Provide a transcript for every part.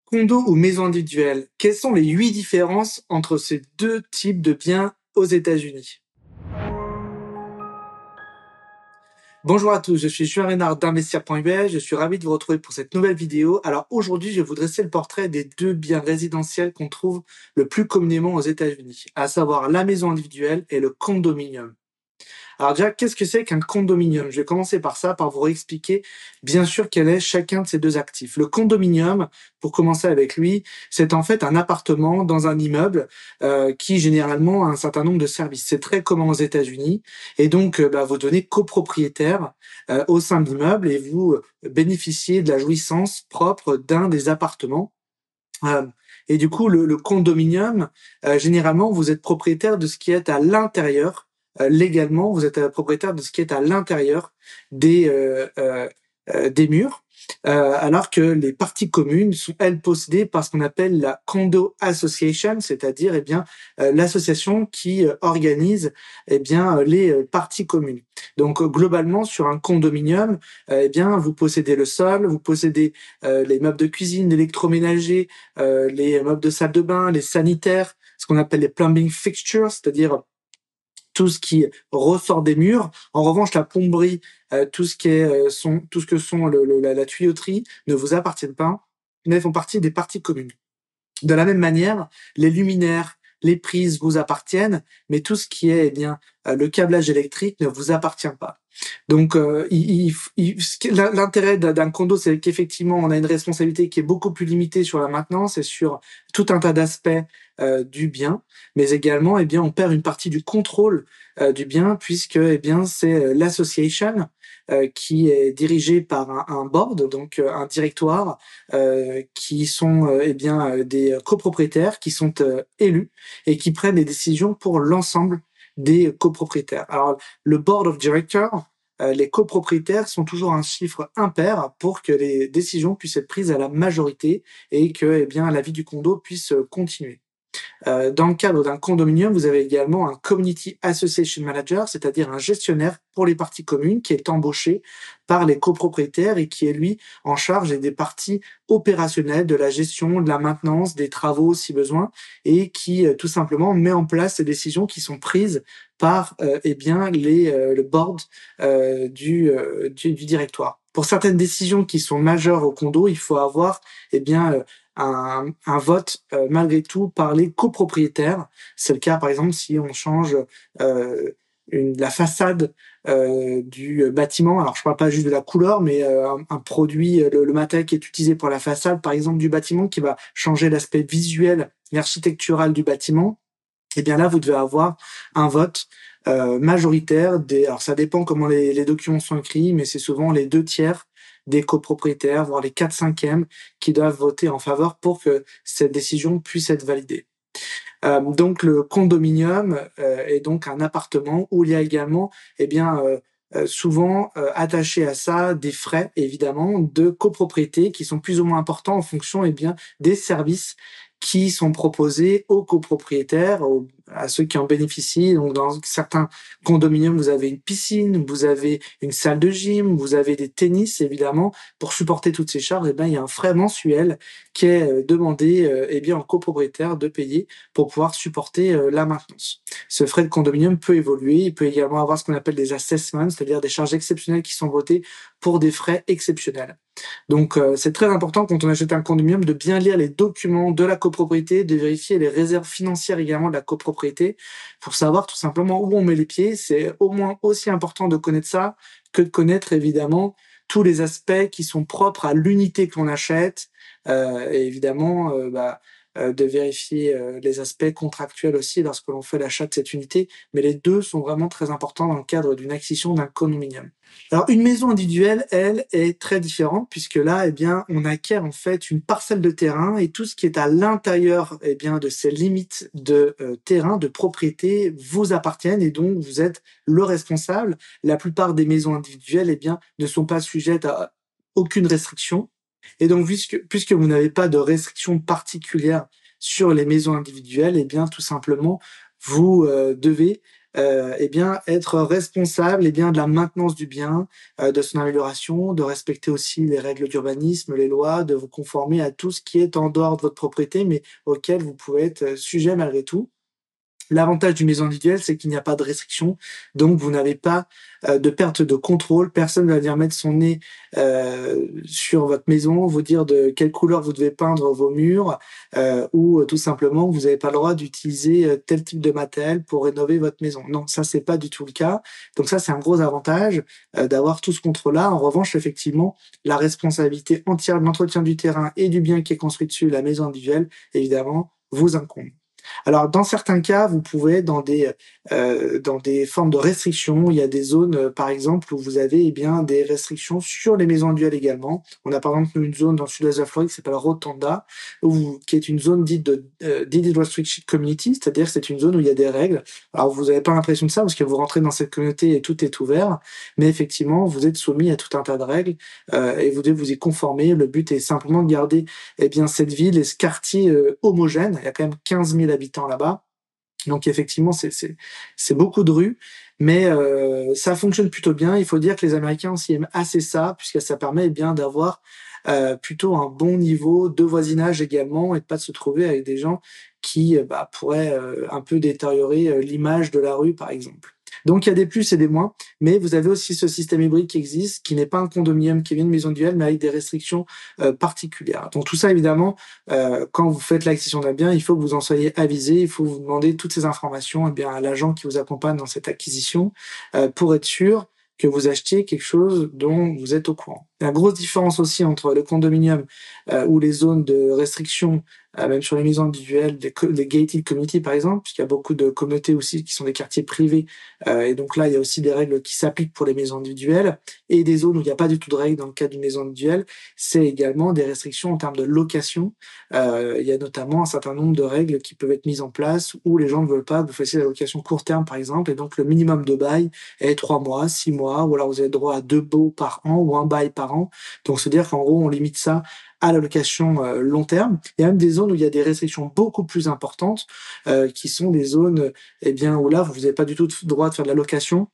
Condo ou maison individuelle, quelles sont les 8 différences entre ces 2 types de biens aux États-Unis? Bonjour à tous, je suis Julien Reynard d'Investir.us, je suis ravi de vous retrouver pour cette nouvelle vidéo. Alors aujourd'hui, je vais vous dresser le portrait des 2 biens résidentiels qu'on trouve le plus communément aux États-Unis, à savoir la maison individuelle et le condominium. Alors déjà, qu'est-ce que c'est qu'un condominium? Je vais commencer par ça, par vous réexpliquer bien sûr quel est chacun de ces 2 actifs. Le condominium, pour commencer avec lui, c'est en fait un appartement dans un immeuble, qui généralement a un certain nombre de services. C'est très commun aux États-Unis et donc, vous devenez copropriétaire, au sein de l'immeuble et vous, bénéficiez de la jouissance propre d'un des appartements. Hem Et du coup, le condominium, généralement, vous êtes propriétaire de ce qui est à l'intérieur, légalement, vous êtes, propriétaire de ce qui est à l'intérieur des murs, alors que les parties communes sont, elles, possédées par ce qu'on appelle la condo association, c'est-à-dire, l'association qui, organise, les, parties communes. Donc, globalement, sur un condominium, vous possédez le sol, vous possédez, les meubles de cuisine, l'électroménager, les meubles de salle de bain, les sanitaires, ce qu'on appelle les plumbing fixtures, c'est-à-dire tout ce qui ressort des murs. En revanche, la plomberie, tout ce que sont la tuyauterie ne vous appartiennent pas, mais font partie des parties communes. De la même manière, les luminaires, les prises vous appartiennent, mais tout ce qui est, le câblage électrique ne vous appartient pas. Donc, l'intérêt d'un condo, c'est qu'effectivement, on a une responsabilité qui est beaucoup plus limitée sur la maintenance et sur tout un tas d'aspects du bien, mais également, on perd une partie du contrôle du bien puisque, c'est l'association qui est dirigée par un board, donc un directoire, qui sont des copropriétaires qui sont élus et qui prennent des décisions pour l'ensemble des copropriétaires. Alors, le board of directors, les copropriétaires sont toujours un chiffre impair pour que les décisions puissent être prises à la majorité et que la vie du condo puisse continuer. Dans le cadre d'un condominium, vous avez également un Community Association Manager, c'est-à-dire un gestionnaire pour les parties communes qui est embauché par les copropriétaires et qui est lui en charge des parties opérationnelles, de la gestion, de la maintenance, des travaux si besoin, et qui tout simplement met en place ces décisions qui sont prises par le board du directoire. Pour certaines décisions qui sont majeures au condo, il faut avoir un vote malgré tout par les copropriétaires. C'est le cas par exemple si on change la façade du bâtiment. Alors je parle pas juste de la couleur, mais un produit, le matériel qui est utilisé pour la façade par exemple du bâtiment qui va changer l'aspect visuel et architectural du bâtiment. Là vous devez avoir un vote majoritaire alors ça dépend comment les documents sont écrits, mais c'est souvent les 2/3 des copropriétaires, voire les 4/5 qui doivent voter en faveur pour que cette décision puisse être validée. Donc le condominium est donc un appartement où il y a également souvent attaché à ça des frais évidemment de copropriété qui sont plus ou moins importants en fonction des services qui sont proposés aux copropriétaires, à ceux qui en bénéficient. Donc dans certains condominiums, vous avez une piscine, vous avez une salle de gym, vous avez des tennis évidemment. Pour supporter toutes ces charges, il y a un frais mensuel qui est demandé aux copropriétaires de payer pour pouvoir supporter la maintenance. Ce frais de condominium peut évoluer, il peut également avoir ce qu'on appelle des assessments, c'est-à-dire des charges exceptionnelles qui sont votées pour des frais exceptionnels. Donc c'est très important quand on achète un condominium de bien lire les documents de la copropriété, de vérifier les réserves financières également de la copropriété pour savoir tout simplement où on met les pieds. C'est au moins aussi important de connaître ça que de connaître évidemment tous les aspects qui sont propres à l'unité que l'on achète et évidemment de vérifier les aspects contractuels aussi lorsque l'on fait l'achat de cette unité. Mais les deux sont vraiment très importants dans le cadre d'une acquisition d'un condominium. Alors une maison individuelle, elle, est très différente puisque là, on acquiert en fait une parcelle de terrain et tout ce qui est à l'intérieur, de ces limites de terrain, de propriété, vous appartiennent et donc vous êtes le responsable. La plupart des maisons individuelles, ne sont pas sujettes à aucune restriction. Et donc, puisque vous n'avez pas de restrictions particulières sur les maisons individuelles, tout simplement, vous devez eh bien, être responsable, eh bien, de la maintenance du bien, de son amélioration, de respecter aussi les règles d'urbanisme, les lois, de vous conformer à tout ce qui est en dehors de votre propriété, mais auquel vous pouvez être, sujet malgré tout. L'avantage d'une maison individuelle, c'est qu'il n'y a pas de restriction, donc vous n'avez pas, de perte de contrôle. Personne ne va venir mettre son nez, sur votre maison, vous dire de quelle couleur vous devez peindre vos murs, ou tout simplement vous n'avez pas le droit d'utiliser, tel type de matériel pour rénover votre maison. Non, ça c'est pas du tout le cas. Donc ça, c'est un gros avantage, d'avoir tout ce contrôle-là. En revanche, effectivement, la responsabilité entière de l'entretien du terrain et du bien qui est construit dessus, la maison individuelle, évidemment, vous incombe. Alors, dans certains cas, vous pouvez dans des formes de restrictions, il y a des zones, par exemple, où vous avez, eh bien, des restrictions sur les maisons individuelles également. On a, par exemple, une zone dans le sud-ouest de la Floride qui s'appelle Rotunda, qui est une zone dite de Deeded Restricted Community, c'est-à-dire que c'est une zone où il y a des règles. Alors, vous n'avez pas l'impression de ça parce que vous rentrez dans cette communauté et tout est ouvert, mais effectivement, vous êtes soumis à tout un tas de règles, et vous devez vous y conformer. Le but est simplement de garder, eh bien, cette ville et ce quartier, homogène. Il y a quand même 15 000 habitants là-bas. Donc effectivement, c'est beaucoup de rues, mais ça fonctionne plutôt bien. Il faut dire que les Américains aussi aiment assez ça, puisque ça permet, eh bien, d'avoir, plutôt un bon niveau de voisinage également et de pas se trouver avec des gens qui, bah, pourraient, un peu détériorer, l'image de la rue, par exemple. Donc il y a des plus et des moins, mais vous avez aussi ce système hybride qui existe, qui n'est pas un condominium, qui est une maison individuelle, mais avec des restrictions, particulières. Donc tout ça évidemment, quand vous faites l'acquisition d'un bien, il faut que vous en soyez avisé, il faut vous demander toutes ces informations, eh bien, à l'agent qui vous accompagne dans cette acquisition, pour être sûr que vous achetiez quelque chose dont vous êtes au courant. La grosse différence aussi entre le condominium, ou les zones de restriction, même sur les maisons individuelles, les gated communities par exemple, puisqu'il y a beaucoup de communautés aussi qui sont des quartiers privés, et donc là, il y a aussi des règles qui s'appliquent pour les maisons individuelles, et des zones où il n'y a pas du tout de règles dans le cas d'une maison individuelle, c'est également des restrictions en termes de location. Il y a notamment un certain nombre de règles qui peuvent être mises en place où les gens ne veulent pas que vous fassiez la location court terme, par exemple, et donc le minimum de bail est 3 mois, 6 mois, ou alors vous avez droit à 2 baux par an ou un bail par an. Donc, c'est-à-dire qu'en gros, on limite ça à la location, long terme. Il y a même des zones où il y a des restrictions beaucoup plus importantes, qui sont des zones, eh bien, où là, vous n'avez pas du tout droit de faire de la location.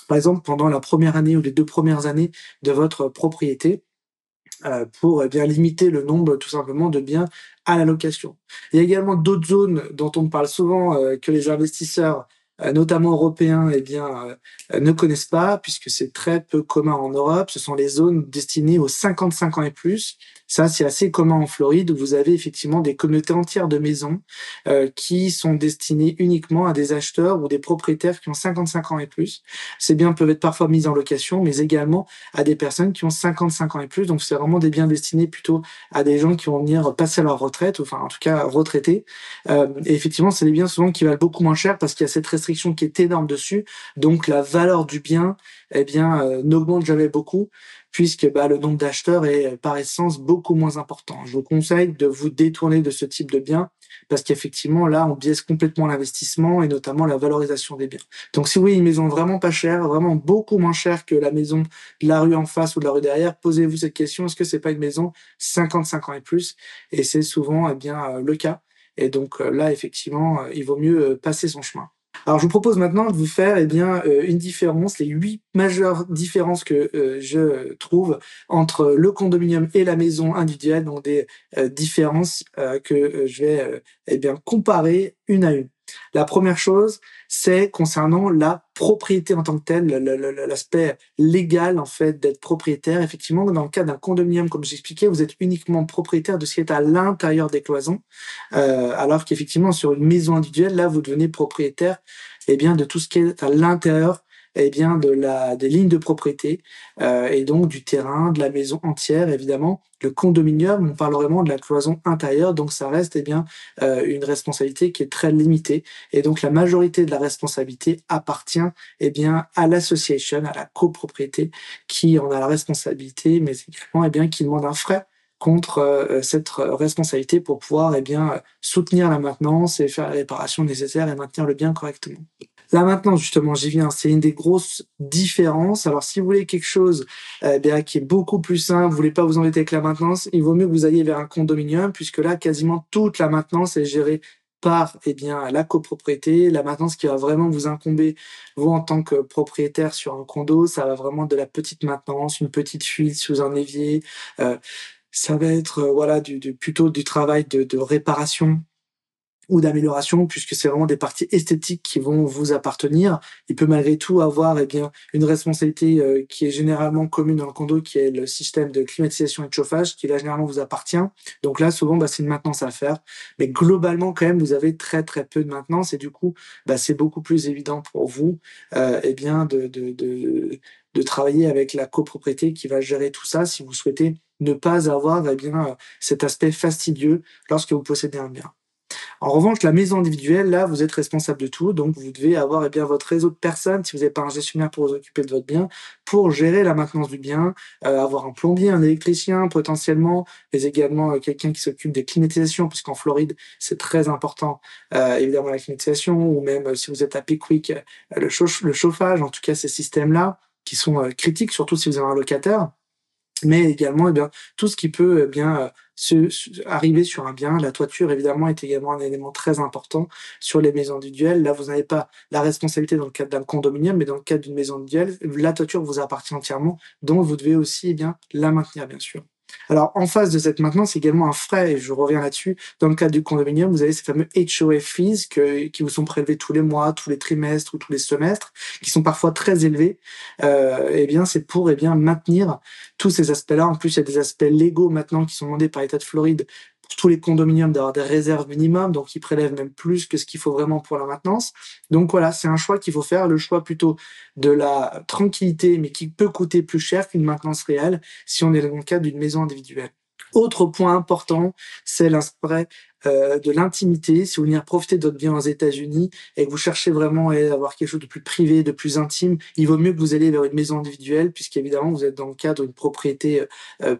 Par exemple, pendant la première année ou les 2 premières années de votre propriété, pour, eh bien, limiter le nombre, tout simplement, de biens à la location. Il y a également d'autres zones dont on parle souvent, que les investisseurs, notamment européens, eh bien, ne connaissent pas, puisque c'est très peu commun en Europe. Ce sont les zones destinées aux 55 ans et plus. Ça, c'est assez commun en Floride, où vous avez effectivement des communautés entières de maisons, qui sont destinées uniquement à des acheteurs ou des propriétaires qui ont 55 ans et plus. Ces biens peuvent être parfois mis en location, mais également à des personnes qui ont 55 ans et plus. Donc, c'est vraiment des biens destinés plutôt à des gens qui vont venir passer leur retraite, enfin, en tout cas, retraités. Et effectivement, c'est des biens souvent qui valent beaucoup moins cher parce qu'il y a cette restriction qui est énorme dessus. Donc, la valeur du bien, eh bien, n'augmente jamais beaucoup puisque, bah, le nombre d'acheteurs est, par essence, beaucoup moins important. Je vous conseille de vous détourner de ce type de biens parce qu'effectivement, là, on biaise complètement l'investissement et notamment la valorisation des biens. Donc, si vous voulez une maison vraiment pas chère, vraiment beaucoup moins chère que la maison de la rue en face ou de la rue derrière, posez-vous cette question, est-ce que c'est pas une maison 55 ans et plus? Et c'est souvent, eh bien, le cas. Et donc, là, effectivement, il vaut mieux, passer son chemin. Alors, je vous propose maintenant de vous faire, eh bien, une différence, les 8 majeures différences que, je trouve entre le condominium et la maison individuelle, donc des, différences, que, je vais, eh bien, comparer une à une. La première chose, c'est concernant la propriété en tant que telle, l'aspect légal, en fait, d'être propriétaire. Effectivement, dans le cas d'un condominium, comme j'expliquais, vous êtes uniquement propriétaire de ce qui est à l'intérieur des cloisons, alors qu'effectivement, sur une maison individuelle, là, vous devenez propriétaire, eh bien, de tout ce qui est à l'intérieur, eh bien, des lignes de propriété, et donc du terrain, de la maison entière, évidemment. Le condominium, on parle vraiment de la cloison intérieure, donc ça reste, eh bien, une responsabilité qui est très limitée. Et donc, la majorité de la responsabilité appartient, eh bien, à l'association, à la copropriété, qui en a la responsabilité, mais également, eh bien, qui demande un frais contre, cette responsabilité pour pouvoir, eh bien, soutenir la maintenance et faire les réparations nécessaires et maintenir le bien correctement. La maintenance, justement, j'y viens, c'est une des grosses différences. Alors, si vous voulez quelque chose, bien, qui est beaucoup plus simple, vous voulez pas vous embêter avec la maintenance, il vaut mieux que vous alliez vers un condominium, puisque là, quasiment toute la maintenance est gérée par la copropriété. La maintenance qui va vraiment vous incomber, vous en tant que propriétaire sur un condo, ça va vraiment de la petite maintenance, une petite fuite sous un évier, heu, ça va être, voilà plutôt du travail de réparation ou d'amélioration, puisque c'est vraiment des parties esthétiques qui vont vous appartenir. Il peut malgré tout avoir une responsabilité qui est généralement commune dans le condo, qui est le système de climatisation et de chauffage, qui là généralement vous appartient. Donc là, souvent, c'est une maintenance à faire. Mais globalement, quand même, vous avez très très peu de maintenance et du coup, c'est beaucoup plus évident pour vous de travailler avec la copropriété qui va gérer tout ça si vous souhaitez ne pas avoir cet aspect fastidieux lorsque vous possédez un bien. En revanche, la maison individuelle, là, vous êtes responsable de tout, donc vous devez avoir votre réseau de personnes, si vous n'avez pas un gestionnaire pour vous occuper de votre bien, pour gérer la maintenance du bien, avoir un plombier, un électricien potentiellement, mais également quelqu'un qui s'occupe des climatisations, puisqu'en Floride, c'est très important, évidemment la climatisation, ou même si vous êtes à Pickwick, le chauffage, en tout cas ces systèmes-là, qui sont critiques, surtout si vous avez un locataire. Mais également, tout ce qui peut, arriver sur un bien. La toiture, évidemment, est également un élément très important sur les maisons individuelles. Là, vous n'avez pas la responsabilité dans le cadre d'un condominium, mais dans le cadre d'une maison individuelle, la toiture vous appartient entièrement, donc vous devez aussi, la maintenir, bien sûr. Alors, en face de cette maintenance, c'est également un frais, et je reviens là-dessus. Dans le cadre du condominium, vous avez ces fameux HOA fees qui vous sont prélevés tous les mois, tous les trimestres ou tous les semestres, qui sont parfois très élevés. C'est pour, maintenir tous ces aspects-là. En plus, il y a des aspects légaux maintenant qui sont demandés par l'État de Floride pour tous les condominiums d'avoir des réserves minimum, donc ils prélèvent même plus que ce qu'il faut vraiment pour la maintenance. Donc voilà, c'est un choix qu'il faut faire, le choix plutôt de la tranquillité, mais qui peut coûter plus cher qu'une maintenance réelle si on est dans le cadre d'une maison individuelle. Autre point important, c'est l'aspect de l'intimité. Si vous venez profiter de votre bien aux États-Unis et que vous cherchez vraiment à avoir quelque chose de plus privé, de plus intime, il vaut mieux que vous alliez vers une maison individuelle, puisqu'évidemment vous êtes dans le cadre d'une propriété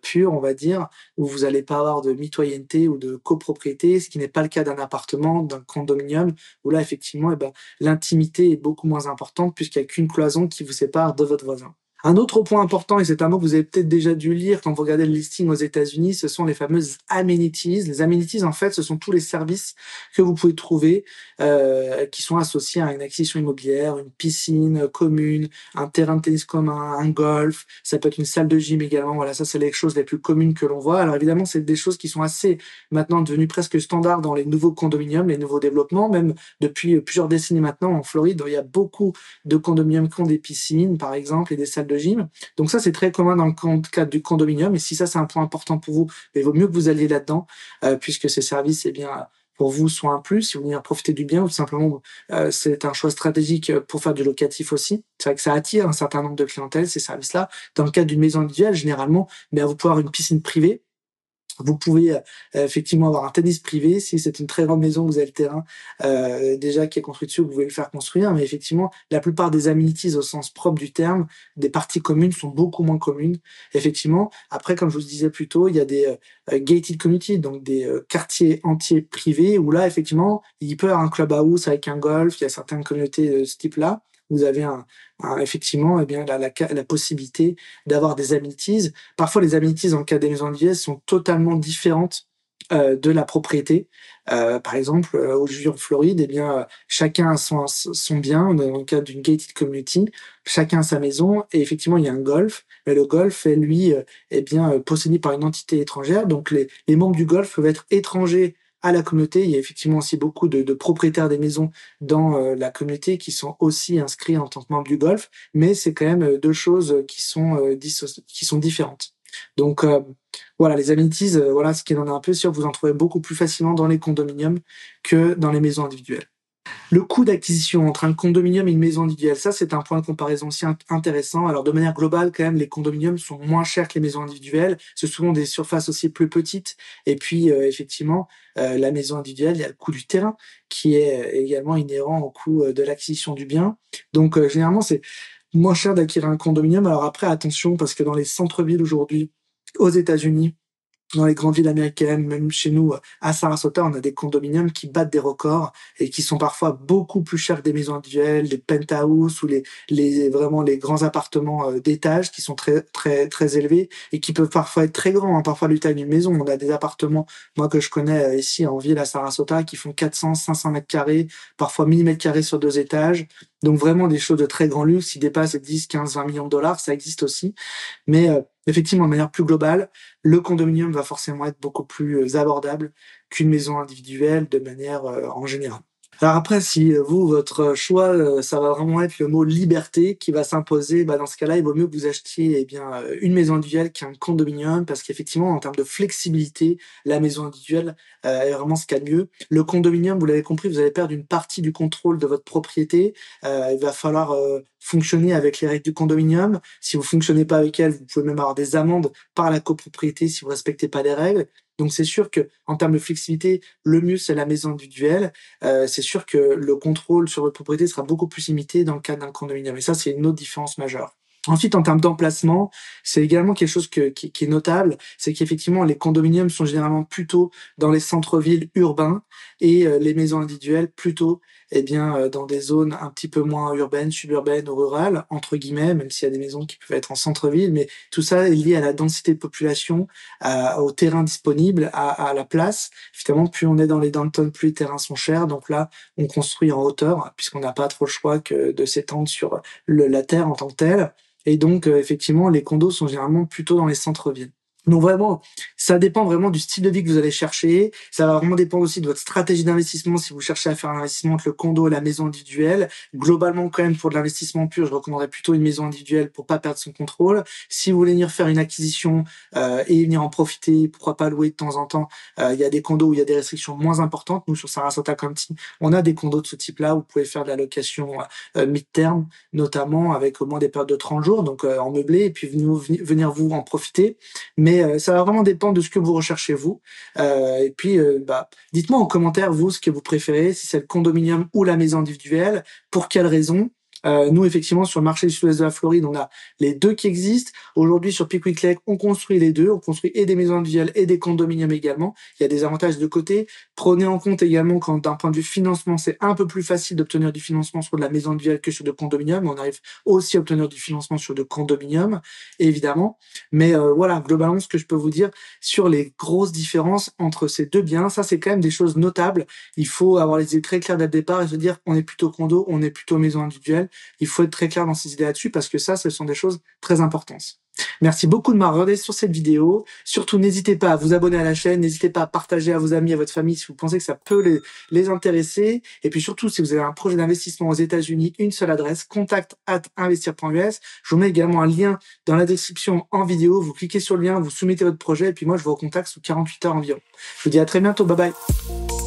pure, on va dire, où vous n'allez pas avoir de mitoyenneté ou de copropriété, ce qui n'est pas le cas d'un appartement, d'un condominium, où là effectivement l'intimité est beaucoup moins importante puisqu'il n'y a qu'une cloison qui vous sépare de votre voisin. Un autre point important, et c'est un mot que vous avez peut-être déjà dû lire quand vous regardez le listing aux États-Unis, ce sont les fameuses amenities. Les amenities, en fait, ce sont tous les services que vous pouvez trouver qui sont associés à une acquisition immobilière, une piscine commune, un terrain de tennis commun, un golf. Ça peut être une salle de gym également. Voilà, ça c'est les choses les plus communes que l'on voit. Alors évidemment, c'est des choses qui sont assez maintenant devenues presque standards dans les nouveaux condominiums, les nouveaux développements. Même depuis plusieurs décennies maintenant, en Floride, il y a beaucoup de condominiums qui ont des piscines, par exemple, et des salles de gym. Donc ça, c'est très commun dans le cadre du condominium. Et si ça, c'est un point important pour vous, il vaut mieux que vous alliez là-dedans, puisque ces services, pour vous, sont un plus. Si vous venez profiter du bien, ou tout simplement, c'est un choix stratégique pour faire du locatif aussi. C'est vrai que ça attire un certain nombre de clientèles, ces services-là. Dans le cadre d'une maison individuelle, généralement, vous pouvez avoir une piscine privée. Vous pouvez effectivement avoir un tennis privé. Si c'est une très grande maison, vous avez le terrain déjà qui est construit dessus, vous pouvez le faire construire. Mais effectivement, la plupart des amenities au sens propre du terme, des parties communes sont beaucoup moins communes. Effectivement, après, comme je vous disais plus tôt, il y a des gated communities, donc des quartiers entiers privés où là, effectivement, il peut y avoir un clubhouse avec un golf. Il y a certaines communautés de ce type-là. Vous avez effectivement la possibilité d'avoir des amenities. Parfois, les amenities dans le cas des maisons individuelles sont totalement différentes de la propriété. Par exemple, aujourd'hui en Floride, chacun a son bien dans le cadre d'une gated community, chacun a sa maison et effectivement il y a un golf, mais le golf est lui possédé par une entité étrangère. Donc les membres du golf peuvent être étrangers à la communauté. Il y a effectivement aussi beaucoup de propriétaires des maisons dans la communauté qui sont aussi inscrits en tant que membres du golf, mais c'est quand même deux choses qui sont différentes. Donc voilà, les amenities, voilà ce qu'il en est un peu sûr, vous en trouvez beaucoup plus facilement dans les condominiums que dans les maisons individuelles. Le coût d'acquisition entre un condominium et une maison individuelle, ça c'est un point de comparaison aussi intéressant. Alors de manière globale, quand même, les condominiums sont moins chers que les maisons individuelles. C'est souvent des surfaces aussi plus petites. Et puis effectivement, la maison individuelle, il y a le coût du terrain qui est également inhérent au coût de l'acquisition du bien. Donc généralement, c'est moins cher d'acquérir un condominium. Alors après, attention, parce que dans les centres-villes aujourd'hui, aux États-Unis, dans les grandes villes américaines, même chez nous à Sarasota, on a des condominiums qui battent des records et qui sont parfois beaucoup plus chers que des maisons individuelles, des penthouses ou vraiment les grands appartements d'étage qui sont très élevés et qui peuvent parfois être très grands, hein, parfois du taille d'une maison. On a des appartements, moi que je connais ici en ville à Sarasota, qui font 400, 500 mètres carrés, parfois 1000 mètres carrés sur 2 étages. Donc vraiment des choses de très grand luxe qui dépassent 10, 15, 20 millions de dollars, ça existe aussi. Mais effectivement, de manière plus globale, le condominium va forcément être beaucoup plus abordable qu'une maison individuelle de manière en général. Alors après, si vous, votre choix, ça va vraiment être le mot liberté qui va s'imposer, bah, dans ce cas-là, il vaut mieux que vous achetiez une maison individuelle qu'un condominium parce qu'effectivement, en termes de flexibilité, la maison individuelle est vraiment ce qu'il y a de mieux. Le condominium, vous l'avez compris, vous allez perdre une partie du contrôle de votre propriété. Il va falloir fonctionner avec les règles du condominium. Si vous fonctionnez pas avec elles, vous pouvez même avoir des amendes par la copropriété si vous respectez pas les règles. Donc c'est sûr que en termes de flexibilité, le mieux c'est la maison individuelle. C'est sûr que le contrôle sur votre propriété sera beaucoup plus limité dans le cadre d'un condominium. Et ça, c'est une autre différence majeure. Ensuite, en termes d'emplacement, c'est également quelque chose qui est notable, c'est qu'effectivement, les condominiums sont généralement plutôt dans les centres-villes urbains et les maisons individuelles plutôt dans des zones un petit peu moins urbaines, suburbaines ou rurales, entre guillemets, même s'il y a des maisons qui peuvent être en centre-ville, mais tout ça est lié à la densité de population, au terrain disponible, à la place. Évidemment, plus on est dans les downtowns, plus les terrains sont chers, donc là, on construit en hauteur, puisqu'on n'a pas trop le choix que de s'étendre sur la terre en tant que telle. Et donc, effectivement, les condos sont généralement plutôt dans les centres-villes. Donc vraiment, ça dépend vraiment du style de vie que vous allez chercher. Ça va vraiment dépendre aussi de votre stratégie d'investissement si vous cherchez à faire un investissement entre le condo et la maison individuelle. Globalement, quand même, pour de l'investissement pur, je recommanderais plutôt une maison individuelle pour pas perdre son contrôle. Si vous voulez venir faire une acquisition et venir en profiter, pourquoi pas louer de temps en temps, il y a des condos où il y a des restrictions moins importantes. Nous, sur Sarasota County, on a des condos de ce type-là où vous pouvez faire de la location mid-term, notamment avec au moins des périodes de 30 jours, donc en meublé, et puis venir vous en profiter. Mais ça va vraiment dépendre de ce que vous recherchez vous. Et puis, dites-moi en commentaire, vous, ce que vous préférez, si c'est le condominium ou la maison individuelle, pour quelles raisons. Nous, effectivement, sur le marché du sud-ouest de la Floride, on a les deux qui existent. Aujourd'hui, sur Pickwick Lake, on construit les deux. On construit et des maisons individuelles et des condominiums également. Il y a des avantages de côté. Prenez en compte également quand, d'un point de vue financement, c'est un peu plus facile d'obtenir du financement sur de la maison individuelle que sur de condominiums. On arrive aussi à obtenir du financement sur de condominiums, évidemment. Mais voilà, globalement, ce que je peux vous dire sur les grosses différences entre ces deux biens, ça, c'est quand même des choses notables. Il faut avoir les idées très claires dès le départ et se dire, on est plutôt condo, on est plutôt maison individuelle. Il faut être très clair dans ces idées là-dessus parce que ça, ce sont des choses très importantes. Merci beaucoup de m'avoir regardé sur cette vidéo. Surtout, n'hésitez pas à vous abonner à la chaîne, n'hésitez pas à partager à vos amis, à votre famille si vous pensez que ça peut les intéresser. Et puis surtout, si vous avez un projet d'investissement aux États-Unis, une seule adresse, contact@investir.us. Je vous mets également un lien dans la description en vidéo. Vous cliquez sur le lien, vous soumettez votre projet et puis moi, je vous recontacte sous 48 heures environ. Je vous dis à très bientôt. Bye bye.